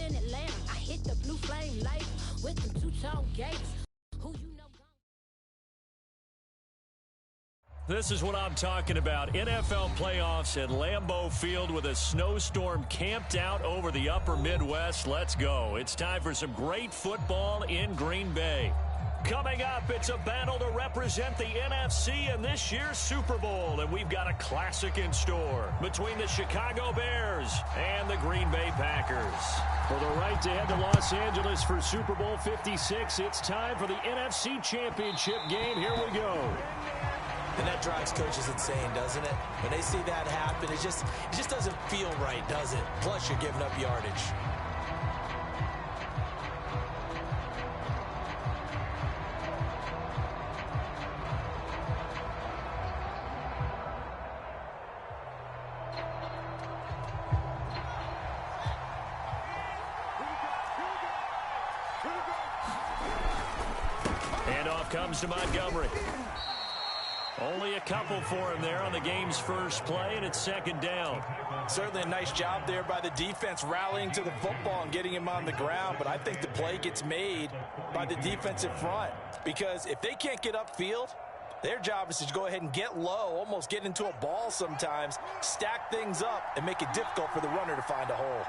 in Atlanta. I hit the blue flame light with them two-tone gates. Who you know? This is what I'm talking about. NFL playoffs at Lambeau Field with a snowstorm camped out over the upper Midwest. Let's go. It's time for some great football in Green Bay. Coming up, it's a battle to represent the NFC in this year's Super Bowl, and we've got a classic in store between the Chicago Bears and the Green Bay Packers. For the right to head to Los Angeles for Super Bowl 56, it's time for the NFC Championship game. Here we go. And that drives coaches insane, doesn't it? When they see that happen, it just doesn't feel right, does it? Plus, you're giving up yardage. Handoff comes to Montgomery. Only a couple for him there on the game's first play, and it's second down. Certainly a nice job there by the defense rallying to the football and getting him on the ground, but I think the play gets made by the defensive front because if they can't get upfield, their job is to go ahead and get low, almost get into a ball sometimes, stack things up, and make it difficult for the runner to find a hole.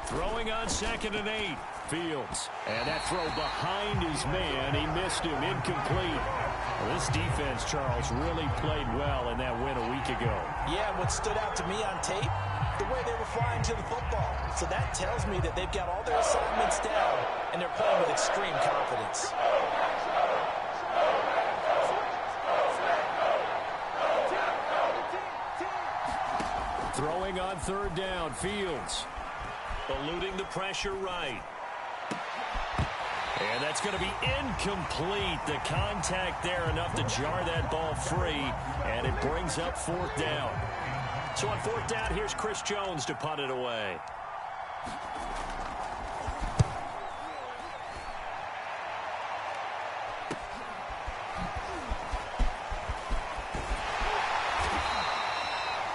Throwing on 2nd and 8. Fields. And that throw behind his man. He missed him. Incomplete. Well, this defense, Charles, really played well in that win a week ago. Yeah, and what stood out to me on tape, the way they were flying to the football. So that tells me that they've got all their assignments down, and they're playing with extreme confidence. Throwing on 3rd down. Fields. Eluding the pressure right. And that's going to be incomplete. The contact there enough to jar that ball free, and it brings up 4th down. So on 4th down, here's Chris Jones to punt it away.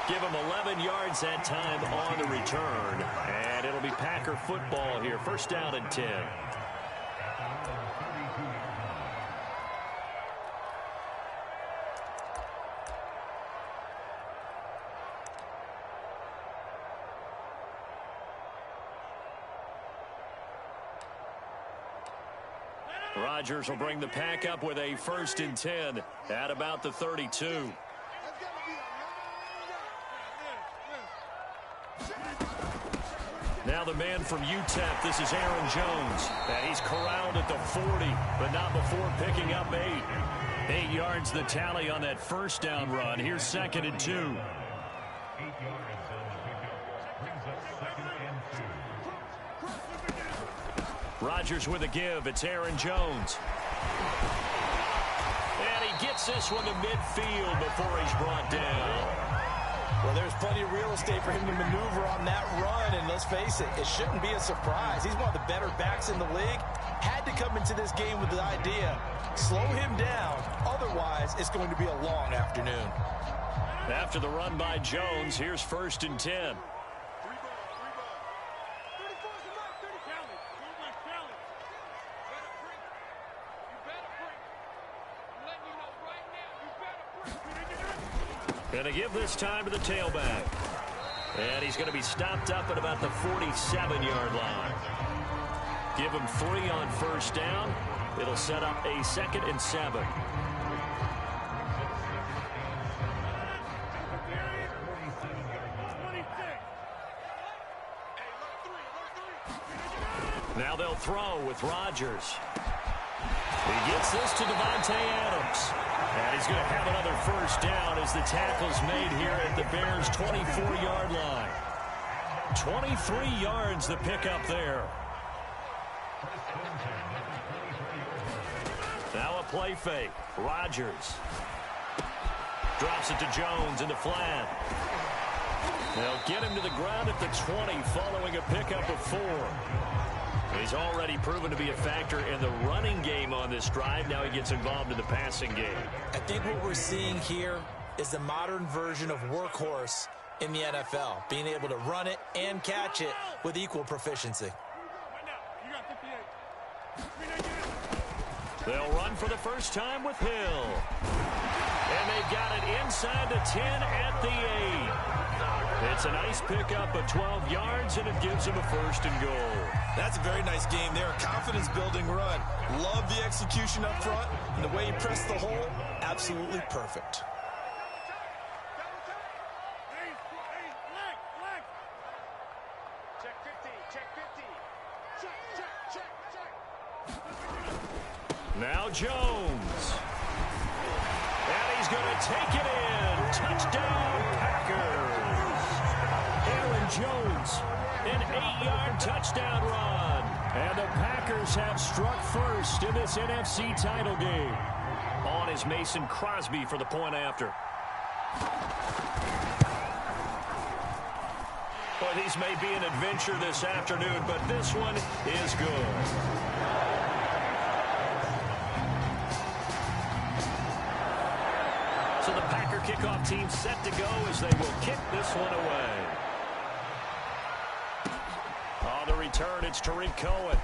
Give him 11 yards that time on the return. And it'll be Packer football here. 1st down and 10. Rodgers will bring the pack up with a 1st and 10 at about the 32. Now the man from UTEP, this is Aaron Jones. And he's corralled at the 40, but not before picking up 8. 8 yards the tally on that 1st down run. Here's 2nd and 2. Rodgers with a give. It's Aaron Jones. And he gets this one to midfield before he's brought down. Well, there's plenty of real estate for him to maneuver on that run, and let's face it, it shouldn't be a surprise. He's one of the better backs in the league. Had to come into this game with the idea, slow him down, otherwise it's going to be a long afternoon. After the run by Jones, here's 1st and 10. Going to give this time to the tailback. And he's going to be stopped up at about the 47-yard line. Give him 3 on 1st down. It'll set up a 2nd and 7. Now they'll throw with Rodgers. He gets this to Devontae Adams. And he's going to have another 1st down as the tackle's made here at the Bears' 24-yard line. 23 yards the pickup there. Now a play fake. Rodgers drops it to Jones in the flat. They'll get him to the ground at the 20 following a pickup of 4. He's already proven to be a factor in the running game on this drive. Now he gets involved in the passing game. I think what we're seeing here is the modern version of workhorse in the NFL, being able to run it and catch it with equal proficiency. They'll run for the first time with Hill. And they've got it inside the 10 at the 8. It's a nice pickup of 12 yards, and it gives them a 1st and goal. That's a very nice game there. A confidence-building run. Love the execution up front, and the way he pressed the hole, absolutely perfect. Now Jones. And he's going to take it in. Touchdown, Packers. Aaron Jones, an 8-yard touchdown run. And the Packers have struck first in this NFC title game. On is Mason Crosby for the point after. Well, these may be an adventure this afternoon, but this one is good. So the Packer kickoff team set to go as they will kick this one away. On the return, it's Tariq Cohen.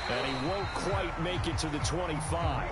And he won't quite make it to the 25.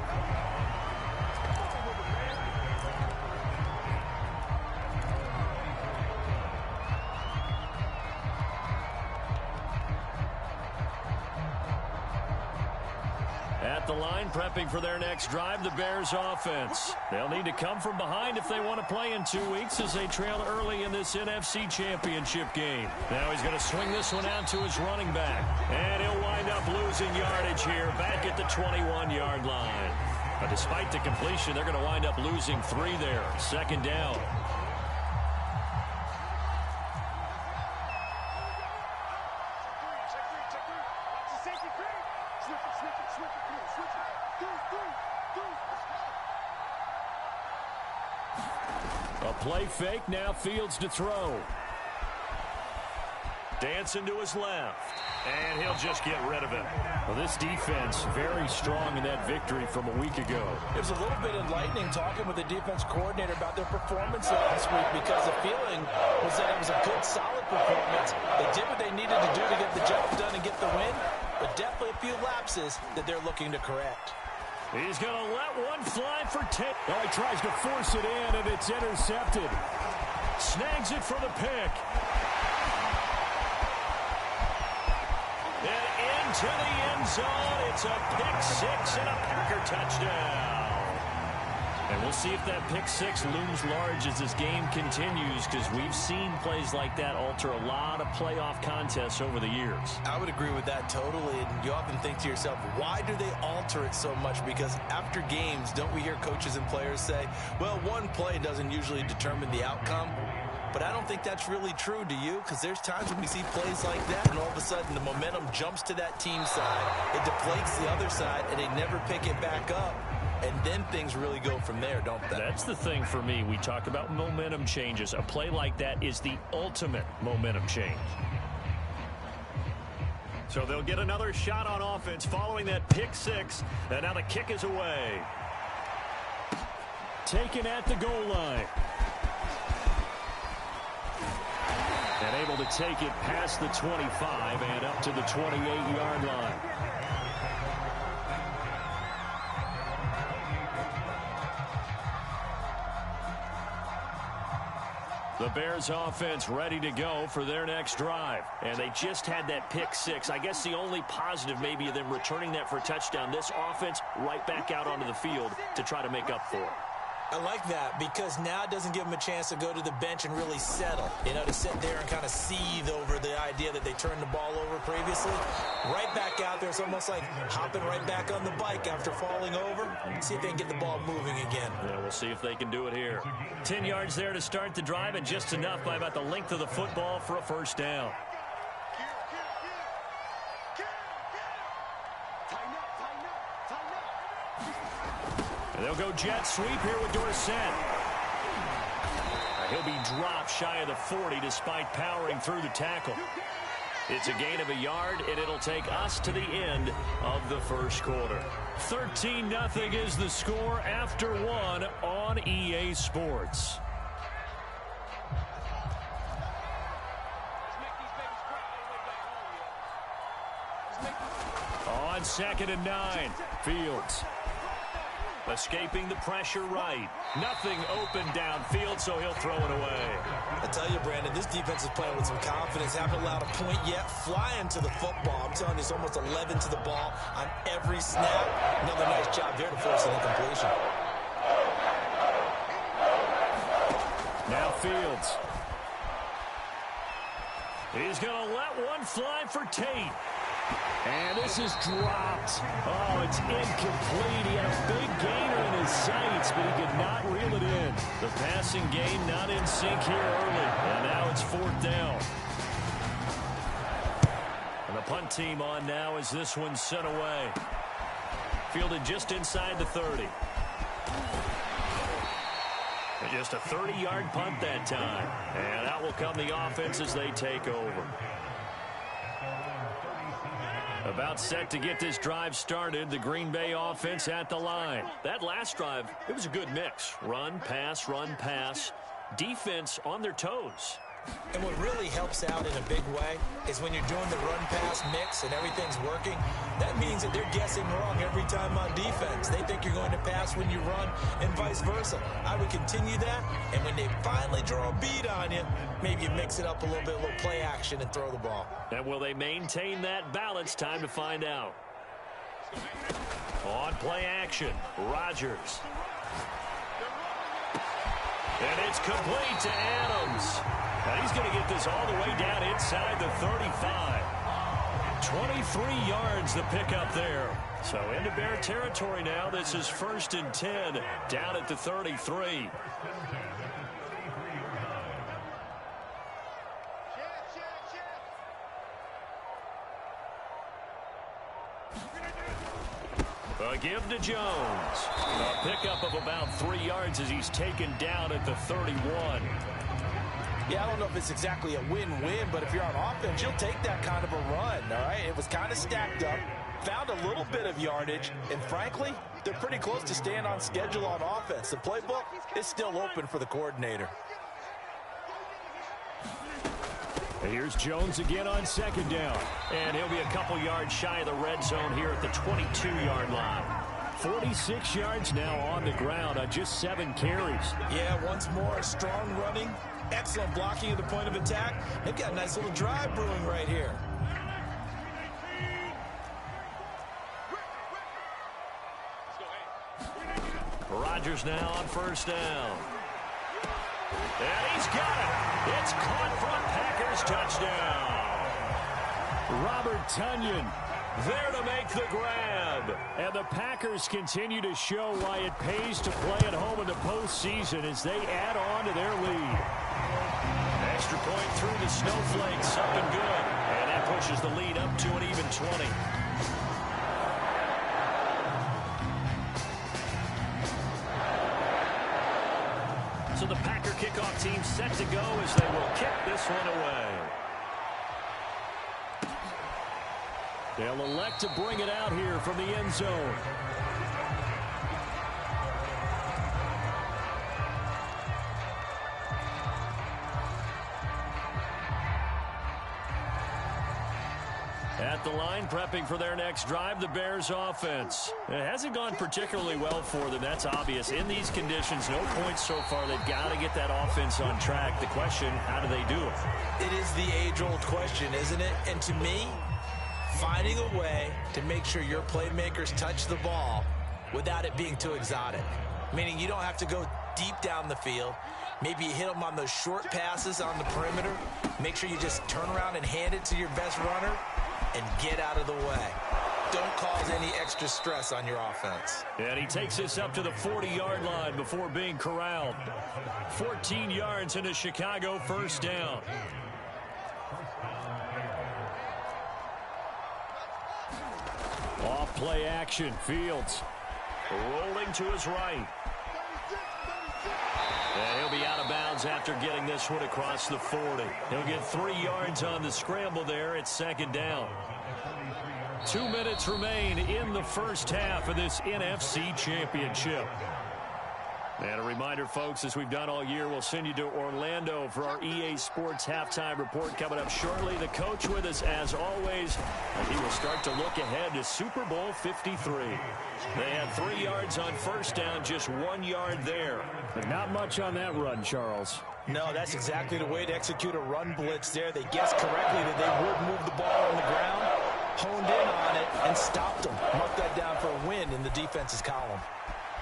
At the line, prepping for their next drive, the Bears offense. They'll need to come from behind if they want to play in 2 weeks as they trail early in this NFC Championship game. Now he's going to swing this one out to his running back. And he'll wind up losing yardage here back at the 21-yard line. But despite the completion, they're going to wind up losing 3 there. 2nd down. A play fake, now Fields to throw. Dancing to his left. And he'll just get rid of it. Well, this defense very strong in that victory from a week ago. It was a little bit enlightening talking with the defense coordinator about their performance last week, because the feeling was that it was a good, solid performance. They did what they needed to do to get the job done and get the win, but definitely a few lapses that they're looking to correct. He's going to let one fly for 10. Well, he tries to force it in, and it's intercepted. Snags it for the pick. And into the end zone. It's a pick 6 and a Packer touchdown. And we'll see if that pick 6 looms large as this game continues, because we've seen plays like that alter a lot of playoff contests over the years. I would agree with that totally. And you often think to yourself, why do they alter it so much? Because after games, don't we hear coaches and players say, well, one play doesn't usually determine the outcome? But I don't think that's really true, do you? Because there's times when we see plays like that, and all of a sudden the momentum jumps to that team side. It deflates the other side, and they never pick it back up. And then things really go from there, don't they? That's the thing for me. We talk about momentum changes. A play like that is the ultimate momentum change. So they'll get another shot on offense following that pick 6. And now the kick is away. Taken at the goal line. And able to take it past the 25 and up to the 28-yard line. The Bears offense ready to go for their next drive. And they just had that pick 6. I guess the only positive maybe of them returning that for a touchdown. This offense right back out onto the field to try to make up for it. I like that, because now it doesn't give them a chance to go to the bench and really settle. You know, to sit there and kind of seethe over the idea that they turned the ball over previously. Right back out there, it's almost like hopping right back on the bike after falling over. See if they can get the ball moving again. Yeah, we'll see if they can do it here. 10 yards there to start the drive, and just enough by about the length of the football for a first down. And they'll go jet sweep here with Dorsett. He'll be dropped shy of the 40 despite powering through the tackle. It's a gain of a yard, and it'll take us to the end of the first quarter. 13-0 is the score after one on EA Sports. On 2nd and 9, Fields. Escaping the pressure right. Nothing open downfield, so he'll throw it away. I tell you, Brandon, this defense is playing with some confidence. Haven't allowed a point yet. Flying to the football. I'm telling you, it's almost 11 to the ball on every snap. Another nice job there to force an incompletion. Now Fields. He's going to let one fly for Tate. And this is dropped. Oh, it's incomplete. He had a big gainer in his sights, but he could not reel it in. The passing game not in sync here early. And now it's 4th down. And the punt team on now as this one's sent away. Fielded just inside the 30. And just a 30-yard punt that time. And out will come the offense as they take over. About set to get this drive started, the Green Bay offense at the line. That last drive, it was a good mix. Run, pass, defense on their toes. And what really helps out in a big way is when you're doing the run-pass mix and everything's working, that means that they're guessing wrong every time on defense. They think you're going to pass when you run and vice versa. I would continue that, and when they finally draw a beat on you, maybe you mix it up a little bit, a little play action and throw the ball. And will they maintain that balance? Time to find out. On play action, Rodgers. And it's complete to Adams. And he's going to get this all the way down inside the 35. 23 yards the pickup there. So into Bear territory now. This is 1st and 10 down at the 33. A give to Jones. A pickup of about 3 yards as he's taken down at the 31. Yeah, I don't know if it's exactly a win-win, but if you're on offense, you'll take that kind of a run, all right? It was kind of stacked up, found a little bit of yardage, and frankly, they're pretty close to staying on schedule on offense. The playbook is still open for the coordinator. Here's Jones again on 2nd down. And he'll be a couple yards shy of the red zone here at the 22-yard line. 46 yards now on the ground on just 7 carries. Yeah, once more, strong running, excellent blocking at the point of attack. They've got a nice little drive brewing right here. Rodgers now on 1st down. And he's got it. It's caught for a Packers touchdown. Robert Tonyan there to make the grab. And the Packers continue to show why it pays to play at home in the postseason as they add on to their lead. Extra point through the snowflakes, up and good. And that pushes the lead up to an even 20. So the Packer kickoff team set to go as they will kick this one away. They'll elect to bring it out here from the end zone. At the line, prepping for their next drive, the Bears offense. It hasn't gone particularly well for them. That's obvious. In these conditions, no points so far. They've got to get that offense on track. The question, how do they do it? It is the age-old question, isn't it? And to me, finding a way to make sure your playmakers touch the ball without it being too exotic. Meaning you don't have to go deep down the field. Maybe you hit them on those short passes on the perimeter. Make sure you just turn around and hand it to your best runner and get out of the way. Don't cause any extra stress on your offense. And he takes this up to the 40-yard line before being corralled. 14 yards into Chicago, 1st down. Off play action, Fields rolling to his right. And he'll be out of bounds after getting this one across the 40. He'll get 3 yards on the scramble there. It's second down. 2 minutes remain in the first half of this NFC Championship. And a reminder, folks, as we've done all year, we'll send you to Orlando for our EA Sports Halftime Report coming up shortly. The coach with us, as always, and he will start to look ahead to Super Bowl 53. They had 3 yards on first down, just 1 yard there. But not much on that run, Charles. No, that's exactly the way to execute a run blitz there. They guessed correctly that they would move the ball on the ground, honed in on it, and stopped them. Mark that down for a win in the defense's column.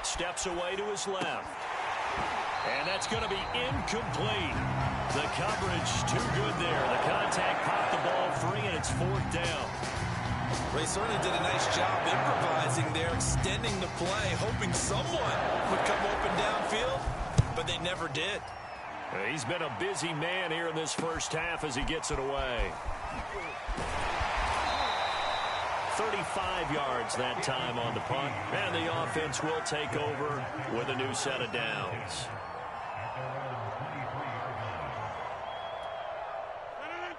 Steps away to his left. And that's going to be incomplete. The coverage too good there. The contact popped the ball free, and it's fourth down. They certainly did a nice job improvising there, extending the play, hoping someone would come open downfield, but they never did. He's been a busy man here in this first half as he gets it away. 35 yards that time on the punt, and the offense will take over with a new set of downs.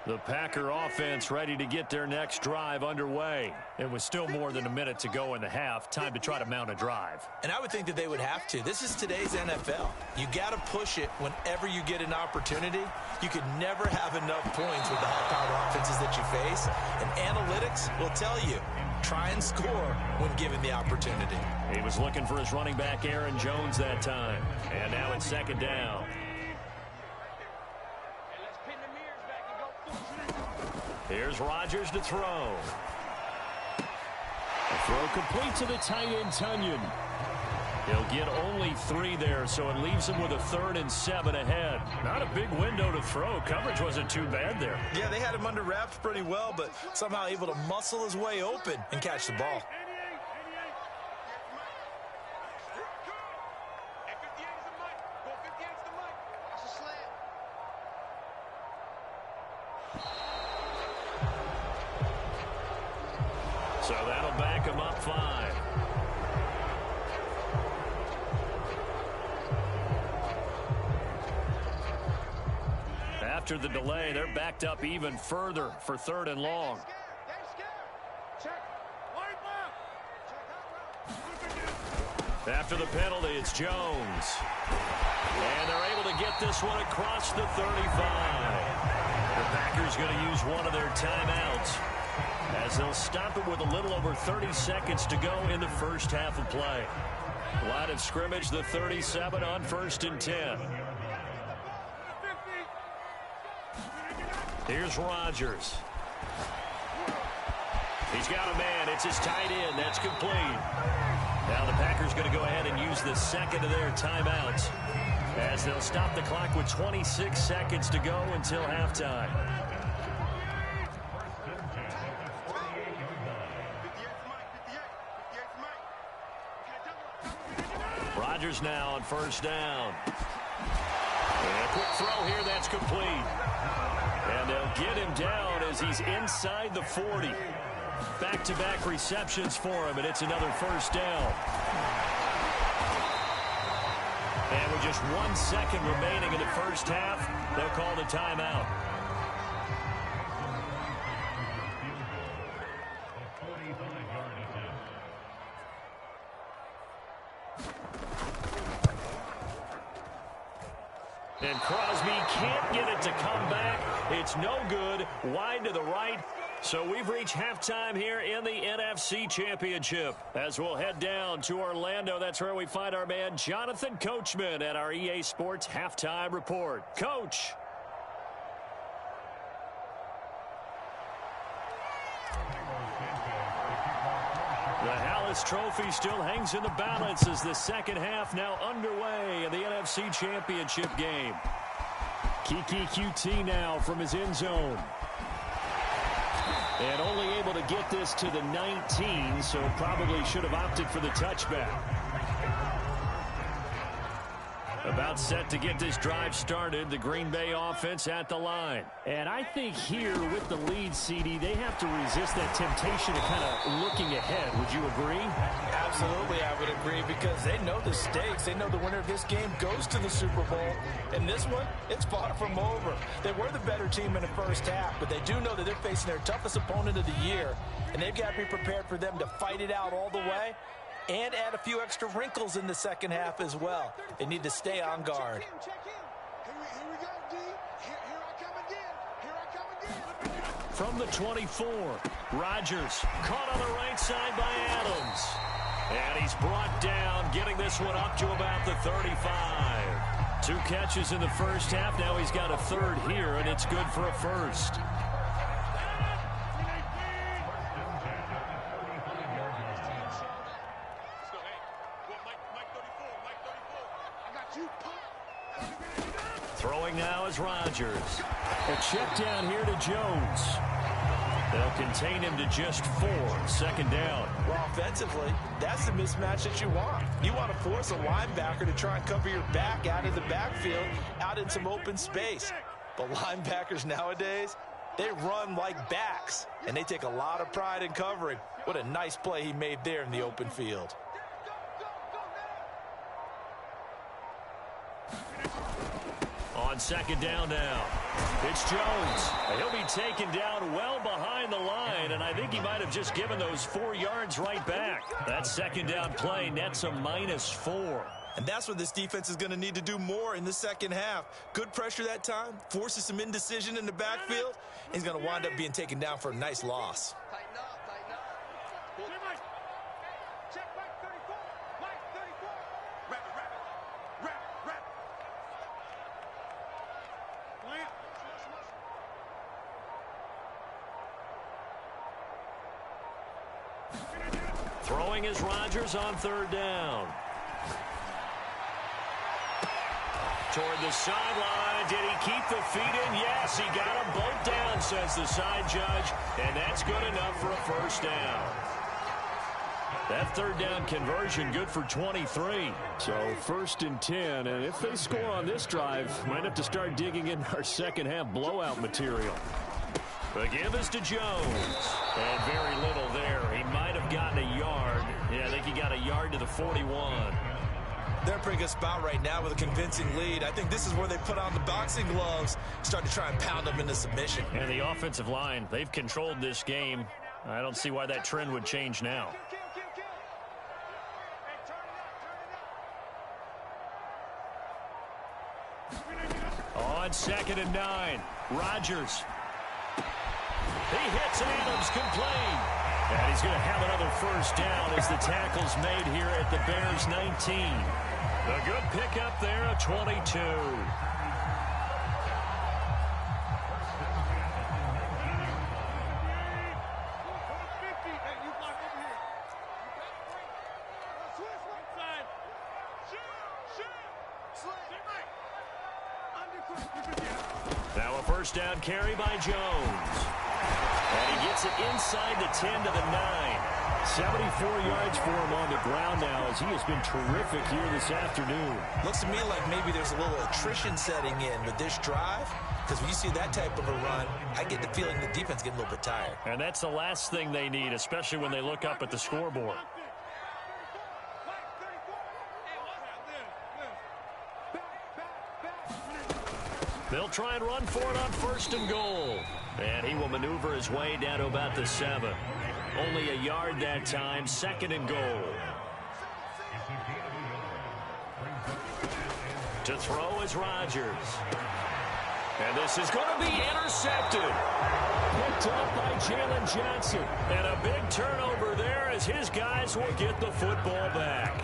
The Packer offense ready to get their next drive underway. It was still more than a minute to go in the half. Time to try to mount a drive. And I would think that they would have to. This is today's NFL. You got to push it whenever you get an opportunity. You could never have enough points with the high-powered offenses that you face. And analytics will tell you, try and score when given the opportunity. He was looking for his running back, Aaron Jones, that time. And now it's second down. Here's Rodgers to throw. The throw complete to the tight end, Tunyon. He'll get only 3 there, so it leaves him with a 3rd and 7 ahead. Not a big window to throw. Coverage wasn't too bad there. Yeah, they had him under wraps pretty well, but somehow able to muscle his way open and catch the ball. So that'll back him up 5. After the delay, they're backed up even further for 3rd and long. After the penalty, it's Jones. And they're able to get this one across the 35. The Packers going to use one of their timeouts, as they'll stop it with a little over 30 seconds to go in the first half of play. Line of scrimmage, the 37 on 1st and 10. Here's Rodgers. He's got a man. It's his tight end. That's complete. Now the Packers going to go ahead and use the second of their timeouts, as they'll stop the clock with 26 seconds to go until halftime. Rodgers now on 1st down. And a quick throw here, that's complete. And they'll get him down as he's inside the 40. Back-to-back receptions for him, and it's another 1st down. And with just 1 second remaining in the first half, they'll call the timeout. And Crosby can't get it to come back. It's no good. Wide to the right. So we've reached halftime here in the NFC Championship. As we'll head down to Orlando, that's where we find our man Jonathan Coachman at our EA Sports Halftime Report. Coach. The Hallis Trophy still hangs in the balance as the second half now underway in the NFC Championship game. Kiki QT now from his end zone. And only able to get this to the 19, so probably should have opted for the touchback. About set to get this drive started. The Green Bay offense at the line. And I think here with the lead, CD, they have to resist that temptation of kind of looking ahead. Would you agree? Absolutely, I would agree, because they know the stakes. They know the winner of this game goes to the Super Bowl. And this one, it's far from over. They were the better team in the first half, but they do know that they're facing their toughest opponent of the year. And they've got to be prepared for them to fight it out all the way and add a few extra wrinkles in the second half as well. They need to stay on guard. From the 24, Rodgers caught on the right side by Adams. And he's brought down, getting this one up to about the 35. 2 catches in the first half. Now he's got a third here, and it's good for a first. Throwing now is Rodgers. A check down here to Jones. They'll contain him to just 4. Second down. Well, offensively, that's the mismatch that you want. You want to force a linebacker to try and cover your back out of the backfield, out in some open space. But linebackers nowadays, they run like backs, and they take a lot of pride in covering. What a nice play he made there in the open field. On second down now, it's Jones. He'll be taken down well behind the line, and I think he might have just given those 4 yards right back. That second down play nets a -4. And that's what this defense is going to need to do more in the second half. Good pressure that time, forces some indecision in the backfield, and he's going to wind up being taken down for a nice loss. Throwing is Rodgers on third down. Toward the sideline. Did he keep the feet in? Yes, he got them both down, says the side judge. And that's good enough for a first down. That third down conversion good for 23. So 1st and 10. And if they score on this drive, might have to start digging in our second half blowout material. The give is to Jones. And very little there. He might have gotten a yard. Yeah, I think he got a yard to the 41. They're in a pretty good spot right now with a convincing lead. I think this is where they put on the boxing gloves, start to try and pound them into submission. And the offensive line, they've controlled this game. I don't see why that trend would change now. On 2nd and 9, Rodgers. He hits Adams, complete. And he's going to have another first down as the tackle's made here at the Bears 19. A good pickup there, a 22. Now a first down carry by Jones. And he gets it inside the 10 to the 9. 74 yards for him on the ground now as he has been terrific here this afternoon. Looks to me like maybe there's a little attrition setting in with this drive, because when you see that type of a run, I get the feeling the defense getting a little bit tired. And that's the last thing they need, especially when they look up at the scoreboard. They'll try and run for it on 1st and goal. And he will maneuver his way down to about the 7. Only a yard that time, 2nd and goal. To throw is Rodgers. And this is going to be intercepted. Picked up by Jalen Johnson. And a big turnover there as his guys will get the football back.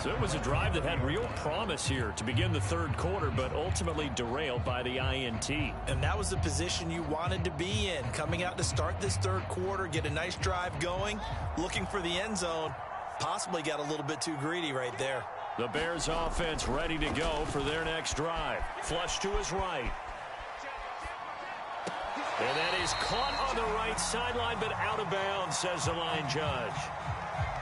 So it was a drive that had real promise here to begin the 3rd quarter, but ultimately derailed by the INT. And that was the position you wanted to be in. Coming out to start this 3rd quarter, get a nice drive going, looking for the end zone. Possibly got a little bit too greedy right there. The Bears offense ready to go for their next drive. Flush to his right. And that is caught on the right sideline, but out of bounds, says the line judge.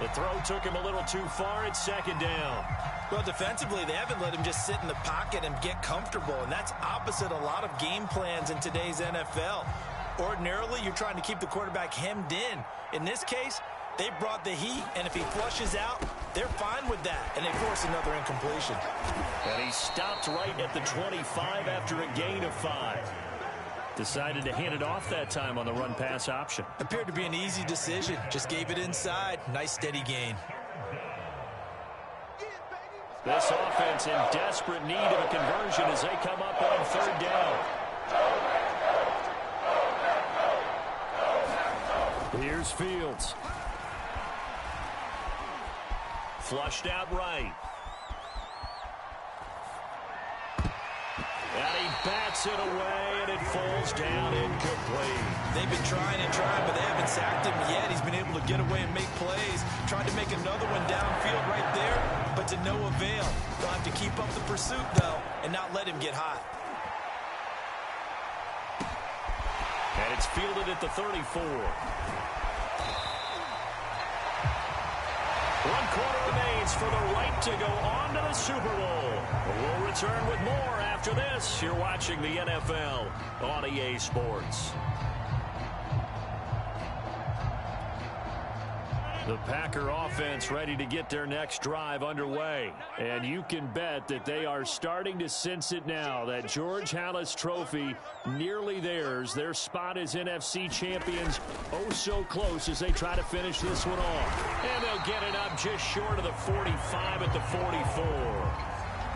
The throw took him a little too far. It's second down. Well, defensively, they haven't let him just sit in the pocket and get comfortable, and that's opposite a lot of game plans in today's NFL. Ordinarily, you're trying to keep the quarterback hemmed in. In this case, they brought the heat, and if he flushes out, they're fine with that, and they force another incompletion. And he stopped right at the 25 after a gain of 5. Decided to hand it off that time on the run-pass option. Appeared to be an easy decision. Just gave it inside. Nice, steady gain. This offense in desperate need of a conversion as they come up on third down. Here's Fields. Flushed out right. And he bats it away, and it falls down incomplete. They've been trying and trying, but they haven't sacked him yet. He's been able to get away and make plays. Tried to make another one downfield right there, but to no avail. They'll have to keep up the pursuit, though, and not let him get hot. And it's fielded at the 34. 1 quarter remains for the right to go on to the Super Bowl. We'll return with more after this. You're watching the NFL on EA Sports. The Packer offense ready to get their next drive underway. And you can bet that they are starting to sense it now. That George Halas trophy nearly theirs. Their spot as NFC champions oh so close as they try to finish this one off. And they'll get it up just short of the 45 at the 44.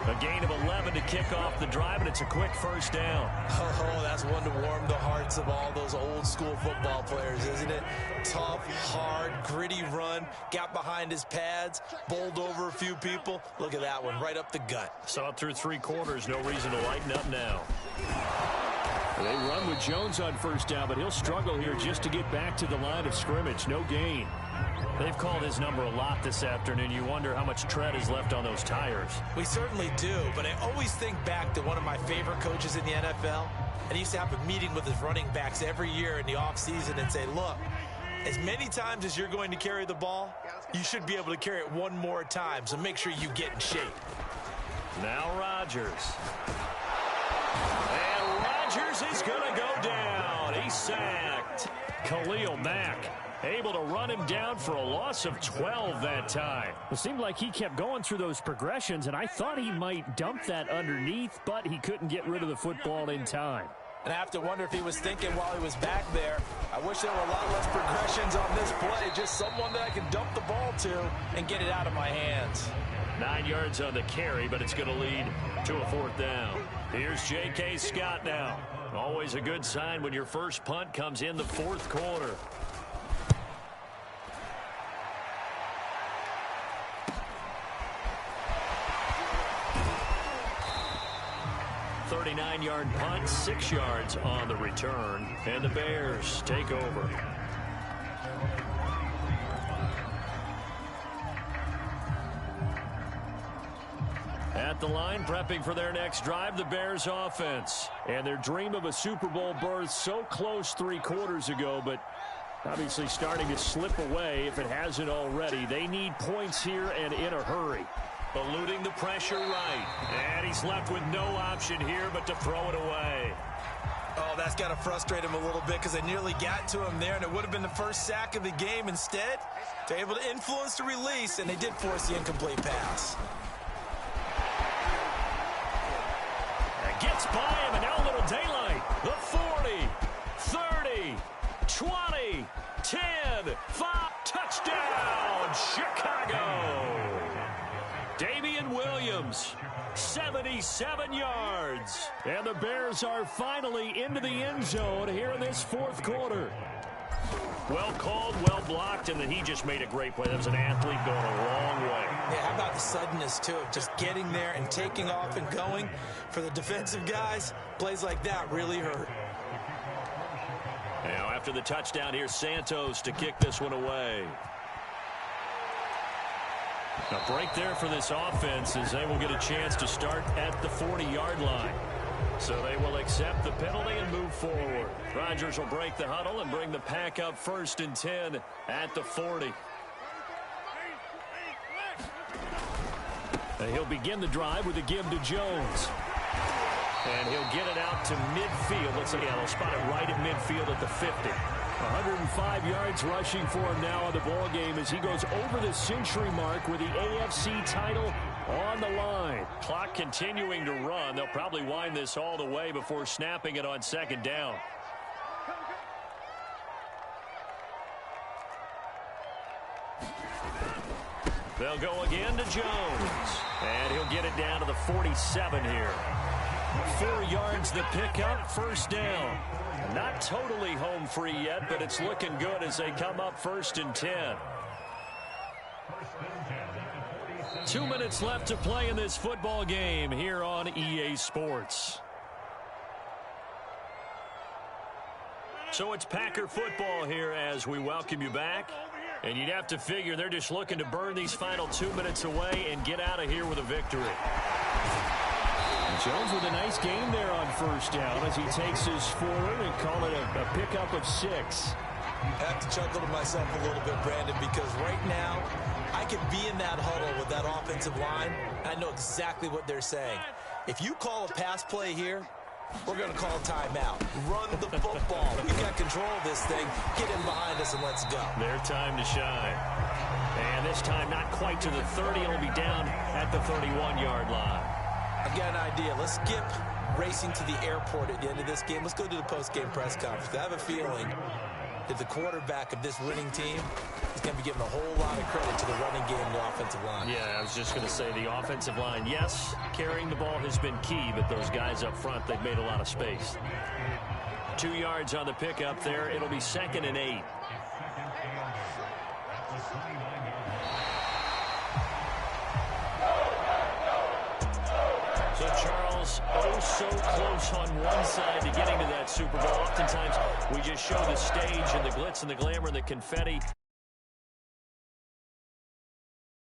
A gain of 11 to kick off the drive, and it's a quick first down. Oh, that's one to warm the hearts of all those old school football players, isn't it? Tough, hard, gritty run, got behind his pads, bowled over a few people. Look at that one, right up the gut. Saw it through 3 quarters, no reason to lighten up now. They run with Jones on first down, but he'll struggle here just to get back to the line of scrimmage. No gain. They've called his number a lot this afternoon. You wonder how much tread is left on those tires. We certainly do, but I always think back to one of my favorite coaches in the NFL, and he used to have a meeting with his running backs every year in the offseason and say, look, as many times as you're going to carry the ball, you should be able to carry it one more time, so make sure you get in shape. Now Rodgers. And Rodgers is going to go down. He's sacked. Khalil Mack able to run him down for a loss of 12 that time. It seemed like he kept going through those progressions, and I thought he might dump that underneath, but he couldn't get rid of the football in time. And I have to wonder if he was thinking while he was back there, I wish there were a lot less progressions on this play, just someone that I can dump the ball to and get it out of my hands. 9 yards on the carry, but it's going to lead to a 4th down. Here's J.K. Scott now. Always a good sign when your first punt comes in the 4th quarter. 39-yard punt, 6 yards on the return, and the Bears take over. At the line, prepping for their next drive, the Bears offense. And their dream of a Super Bowl berth so close 3 quarters ago, but obviously starting to slip away if it hasn't already. They need points here and in a hurry. Eluding the pressure right. And he's left with no option here but to throw it away. Oh, that's got to frustrate him a little bit because they nearly got to him there, and it would have been the first sack of the game. Instead, they're able to influence the release, and they did force the incomplete pass. Gets by him, and now a little daylight. The 40, 30, 20, 10, 5, touchdown, Chicago. Damian Williams, 77 yards. And the Bears are finally into the end zone here in this 4th quarter. Well called, well blocked, and then he just made a great play. That was an athlete going a long way. Yeah, how about the suddenness, too? Just getting there and taking off and going. For the defensive guys, plays like that really hurt. Now, after the touchdown, here's Santos to kick this one away. A break there for this offense as they will get a chance to start at the 40-yard line. So they will accept the penalty and move forward. Rodgers will break the huddle and bring the pack up 1st and 10 at the 40. He'll begin the drive with a give to Jones. And he'll get it out to midfield. Let's see, they'll spot it right at midfield at the 50. 105 yards rushing for him now in the ball game as he goes over the century mark with the AFC title on the line. Clock continuing to run. They'll probably wind this all the way before snapping it on second down. They'll go again to Jones. And he'll get it down to the 47 here. 4 yards the pickup, first down. Not totally home free yet, but it's looking good as they come up 1st and 10. 2 minutes left to play in this football game here on EA Sports. So it's Packer football here as we welcome you back. And you'd have to figure they're just looking to burn these final 2 minutes away and get out of here with a victory. Jones with a nice gain there on first down as he takes us forward and call it a pickup of 6. I have to chuckle to myself a little bit, Brandon, because right now I could be in that huddle with that offensive line. I know exactly what they're saying. If you call a pass play here, we're going to call timeout. Run the football. We've got control of this thing. Get in behind us and let's go. Their time to shine. And this time not quite to the 30. It'll be down at the 31-yard line. I've got an idea. Let's skip racing to the airport at the end of this game. Let's go to the post-game press conference. I have a feeling that the quarterback of this winning team is going to be giving a whole lot of credit to the running game and the offensive line. Yeah, I was just going to say the offensive line, yes, carrying the ball has been key, but those guys up front, they've made a lot of space. 2 yards on the pickup there. It'll be 2nd and 8. So Charles, oh so close on one side to getting to that Super Bowl. Oftentimes we just show the stage and the glitz and the glamour and the confetti.